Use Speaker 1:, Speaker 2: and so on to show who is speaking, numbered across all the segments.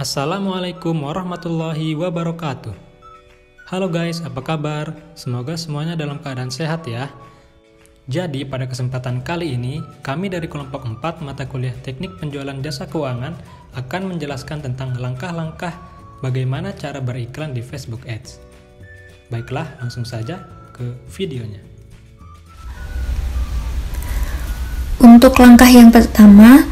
Speaker 1: Assalamualaikum warahmatullahi wabarakatuh. Halo guys, apa kabar? Semoga semuanya dalam keadaan sehat ya. Jadi pada kesempatan kali ini, kami dari kelompok 4 mata kuliah Teknik Penjualan Jasa Keuangan akan menjelaskan tentang langkah-langkah bagaimana cara beriklan di Facebook Ads. Baiklah, langsung saja ke videonya.
Speaker 2: Untuk langkah yang pertama,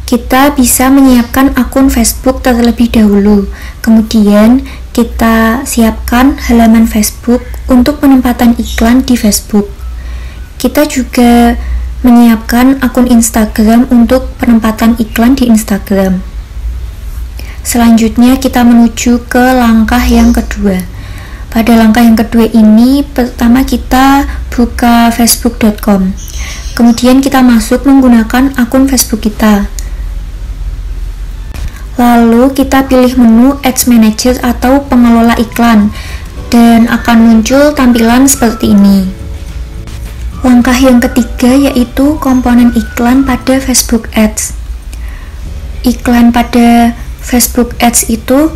Speaker 2: kita bisa menyiapkan akun Facebook terlebih dahulu. Kemudian, kita siapkan halaman Facebook untuk penempatan iklan di Facebook. Kita juga menyiapkan akun Instagram untuk penempatan iklan di Instagram. Selanjutnya, kita menuju ke langkah yang kedua. Pada langkah yang kedua ini, pertama kita buka facebook.com. Kemudian kita masuk menggunakan akun Facebook kita. Lalu kita pilih menu Ads Manager atau pengelola iklan dan akan muncul tampilan seperti ini. Langkah yang ketiga yaitu komponen iklan pada Facebook Ads. Iklan pada Facebook Ads itu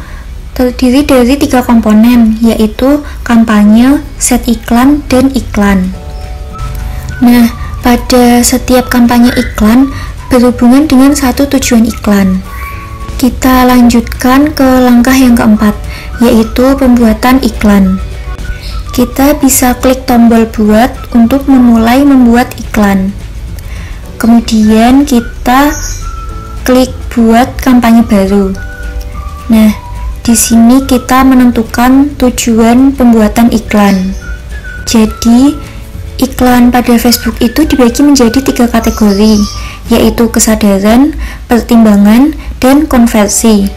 Speaker 2: terdiri dari 3 komponen, yaitu kampanye, set iklan, dan iklan. Nah, pada setiap kampanye iklan berhubungan dengan satu tujuan iklan. Kita lanjutkan ke langkah yang keempat, yaitu pembuatan iklan. Kita bisa klik tombol buat untuk memulai membuat iklan. Kemudian kita klik buat kampanye baru. Nah, di sini kita menentukan tujuan pembuatan iklan. Jadi, iklan pada Facebook itu dibagi menjadi 3 kategori, yaitu kesadaran, pertimbangan, dan konversi.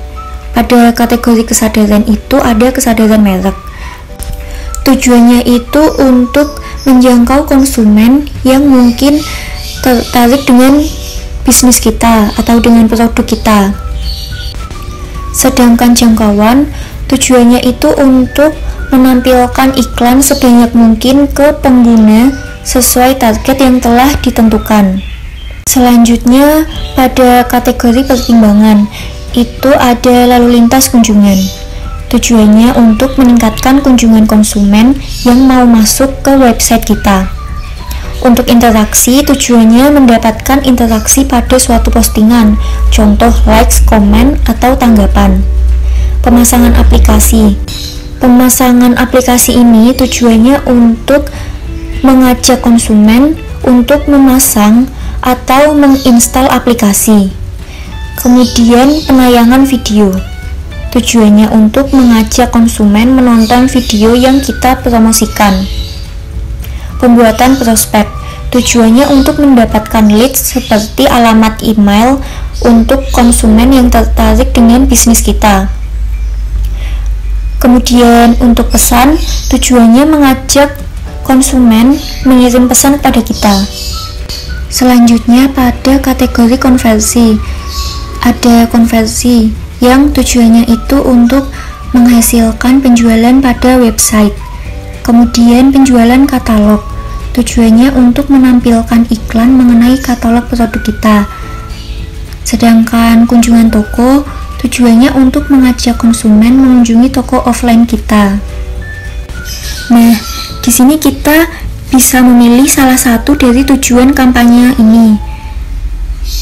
Speaker 2: Pada kategori kesadaran itu ada kesadaran merek. Tujuannya itu untuk menjangkau konsumen yang mungkin tertarik dengan bisnis kita atau dengan produk kita. Sedangkan jangkauan, tujuannya itu untuk menampilkan iklan sebanyak mungkin ke pengguna sesuai target yang telah ditentukan. Selanjutnya, pada kategori pertimbangan, itu ada lalu lintas kunjungan. Tujuannya untuk meningkatkan kunjungan konsumen yang mau masuk ke website kita. Untuk interaksi, tujuannya mendapatkan interaksi pada suatu postingan, contoh likes, komen, atau tanggapan. Pemasangan aplikasi. Pemasangan aplikasi ini tujuannya untuk mengajak konsumen untuk memasang atau menginstal aplikasi. Kemudian penayangan video. Tujuannya untuk mengajak konsumen menonton video yang kita promosikan. Pembuatan prospek. Tujuannya untuk mendapatkan leads seperti alamat email untuk konsumen yang tertarik dengan bisnis kita. Kemudian untuk pesan, tujuannya mengajak konsumen mengirim pesan kepada kita. Selanjutnya pada kategori konversi, ada konversi yang tujuannya itu untuk menghasilkan penjualan pada website. Kemudian penjualan katalog, tujuannya untuk menampilkan iklan mengenai katalog produk kita. Sedangkan kunjungan toko, tujuannya untuk mengajak konsumen mengunjungi toko offline kita. Nah, di sini kita bisa memilih salah satu dari tujuan kampanye ini.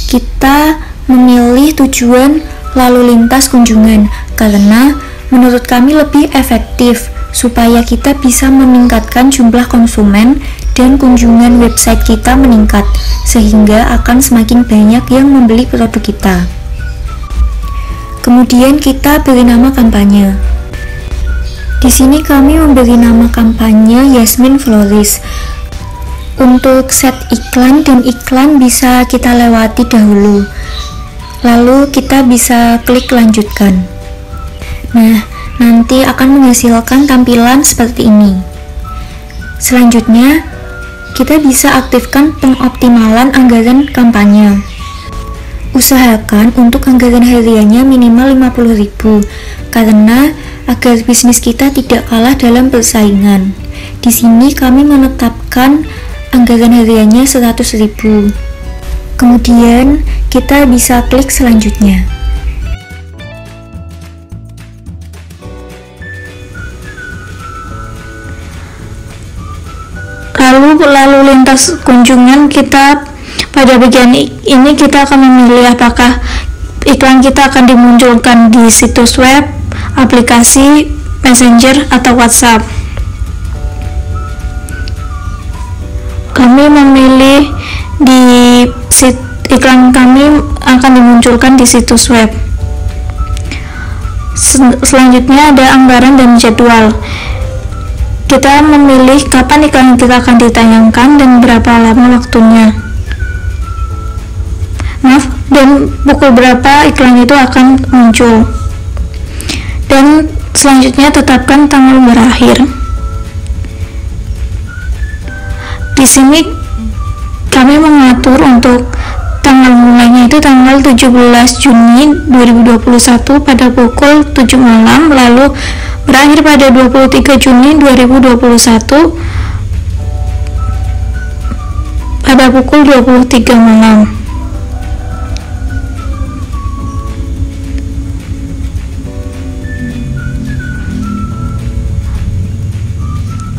Speaker 2: Kita memilih tujuan lalu lintas kunjungan karena menurut kami lebih efektif supaya kita bisa meningkatkan jumlah konsumen dan kunjungan website kita meningkat sehingga akan semakin banyak yang membeli produk kita. Kemudian kita beri nama kampanye. Di sini kami memberi nama kampanye Yasmin Floris. Untuk set iklan dan iklan bisa kita lewati dahulu. Lalu kita bisa klik lanjutkan. Nah, nanti akan menghasilkan tampilan seperti ini. Selanjutnya, kita bisa aktifkan pengoptimalan anggaran kampanye. Usahakan untuk anggaran hariannya minimal 50.000 karena agar bisnis kita tidak kalah dalam persaingan. Di sini kami menetapkan anggaran hariannya 100.000. Kemudian kita bisa klik selanjutnya. lalu lintas kunjungan, kita pada bagian ini kita akan memilih apakah iklan kita akan dimunculkan di situs web, aplikasi, messenger, atau WhatsApp. Kami memilih iklan kami akan dimunculkan di situs web. Selanjutnya ada anggaran dan jadwal. Kita memilih kapan iklan kita akan ditayangkan dan berapa lama waktunya. Dan pukul berapa iklan itu akan muncul. Dan selanjutnya tetapkan tanggal berakhir. Di sini kami mengatur untuk tanggal mulainya itu tanggal 17 Juni 2021 pada pukul 7 malam, lalu berakhir pada 23 Juni 2021 pada pukul 23 malam.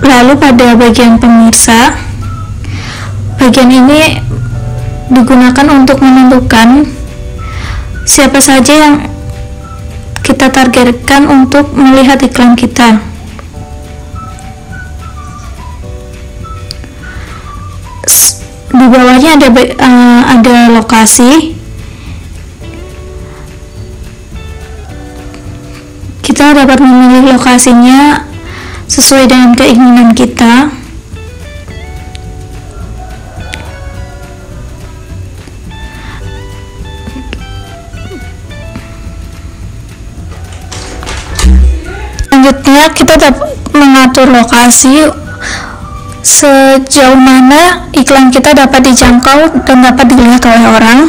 Speaker 2: Lalu pada bagian pemirsa, bagian ini digunakan untuk menentukan siapa saja yang kita targetkan untuk melihat iklan kita. Di bawahnya ada lokasi. Kita dapat memilih lokasinya sesuai dengan keinginan kita. Selanjutnya kita dapat mengatur lokasi sejauh mana iklan kita dapat dijangkau dan dapat dilihat oleh orang.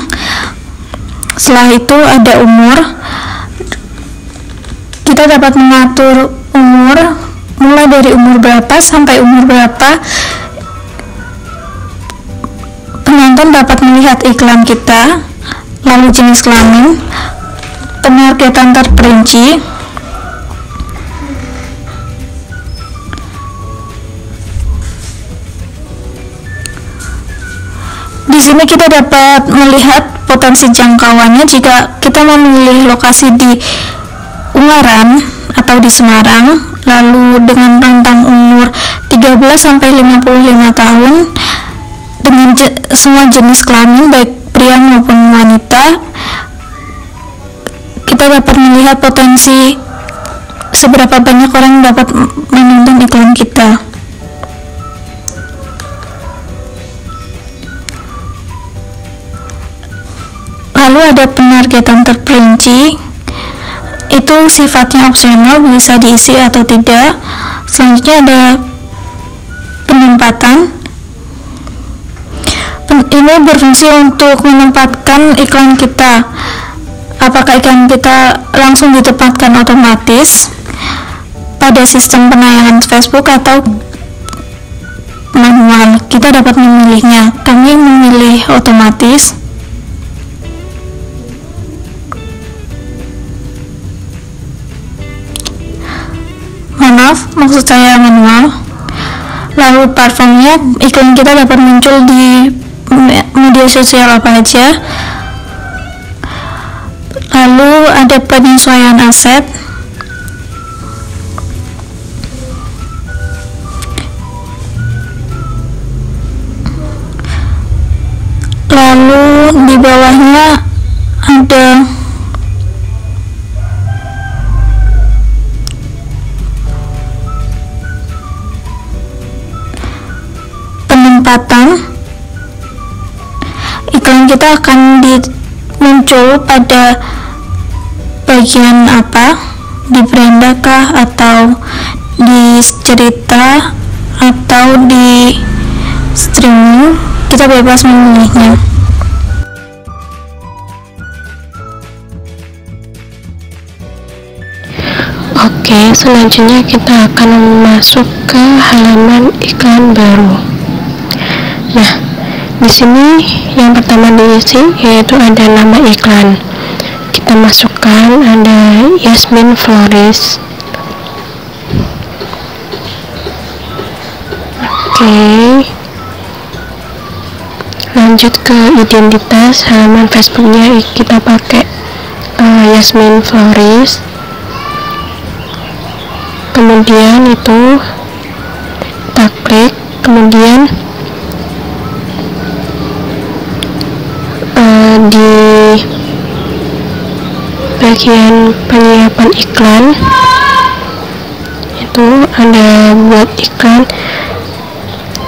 Speaker 2: Setelah itu ada umur. Kita dapat mengatur umur mulai dari umur berapa sampai umur berapa penonton dapat melihat iklan kita. Lalu jenis kelamin, penargetan terperinci, di sini kita dapat melihat potensi jangkauannya. Jika kita memilih lokasi di Ungaran atau di Semarang, lalu dengan rentang umur 13 sampai 55 tahun dengan semua jenis kelamin baik pria maupun wanita, kita dapat melihat potensi seberapa banyak orang yang dapat menonton iklan kita. Lalu ada penargetan terperinci. Itu sifatnya opsional, bisa diisi atau tidak. Selanjutnya ada penempatan. Ini berfungsi untuk menempatkan iklan kita. Apakah iklan kita langsung ditempatkan otomatis pada sistem penayangan Facebook atau manual. Kita dapat memilihnya. Kami memilih otomatis. Maksud saya manual. Lalu platformnya, iklan kita dapat muncul di media sosial apa aja. Lalu ada penyesuaian aset. Lalu di bawahnya ada penempatan. Iklan kita akan muncul pada bagian apa? Di beranda kah, atau di cerita, atau di streaming? Kita bebas memilihnya.
Speaker 3: Oke, selanjutnya kita akan masuk ke halaman iklan baru. Nah, di sini yang pertama diisi yaitu ada nama iklan. Kita masukkan ada Yasmin Flores. Oke. lanjut ke identitas halaman Facebooknya, kita pakai Yasmin Floris. Kemudian itu kita klik, kemudian di bagian penyiapan iklan itu ada buat iklan,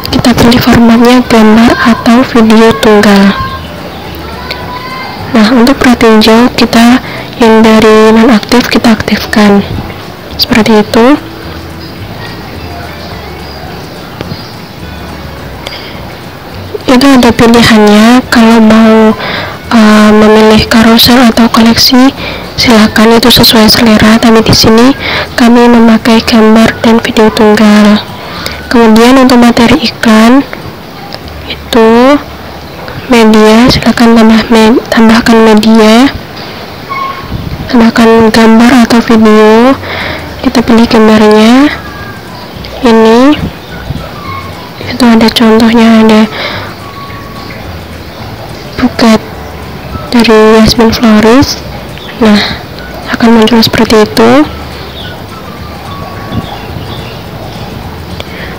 Speaker 3: kita pilih formatnya gambar atau video tunggal. Nah, untuk perhatiin jauh kita yang dari nonaktif kita aktifkan seperti itu. Itu ada pilihannya, kalau mau memilih karusel atau koleksi silahkan, itu sesuai selera, tapi di sini kami memakai gambar dan video tunggal. Kemudian untuk materi iklan itu media, silahkan tambahkan media, tambahkan gambar atau video, kita pilih gambarnya ini. Itu ada contohnya, ada buket dari Yasmin Floris. Nah, akan muncul seperti itu.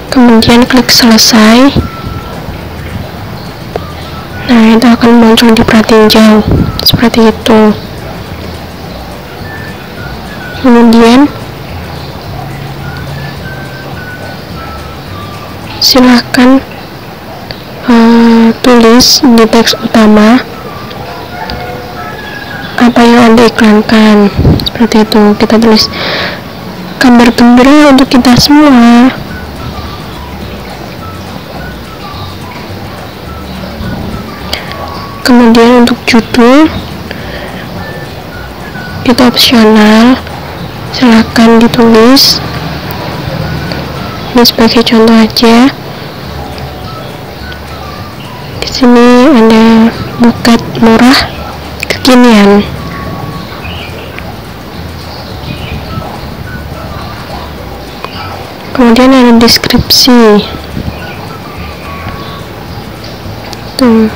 Speaker 3: Kemudian klik selesai. Nah, itu akan muncul di perhatiin jauh seperti itu. Kemudian silahkan tulis di teks utama apa yang Anda iklankan, seperti itu. Kita tulis kabar gembira untuk kita semua. Kemudian untuk judul kita opsional, silahkan ditulis. Ini sebagai contoh aja. Di sini ada buket murah kekinian. Kemudian ada deskripsi. Tuh.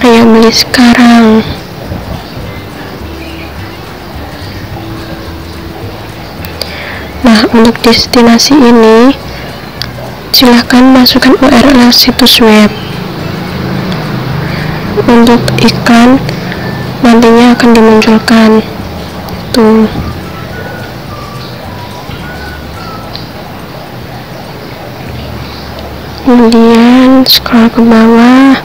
Speaker 3: Ayo beli sekarang. Nah, untuk destinasi ini silahkan masukkan URL situs web. Untuk iklan nantinya akan dimunculkan tuh. Kemudian scroll ke bawah.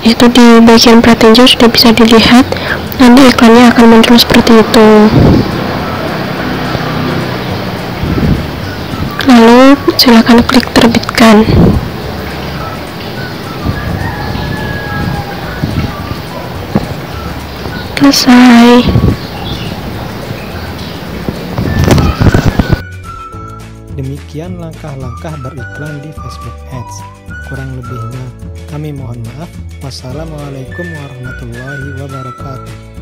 Speaker 3: Itu di bagian perhatiin jauh sudah bisa dilihat, nanti iklannya akan muncul seperti itu. Lalu silakan klik terbitkan. Selesai.
Speaker 1: Demikian langkah-langkah beriklan di Facebook Ads. Kurang lebihnya kami mohon maaf. Wassalamualaikum warahmatullahi wabarakatuh.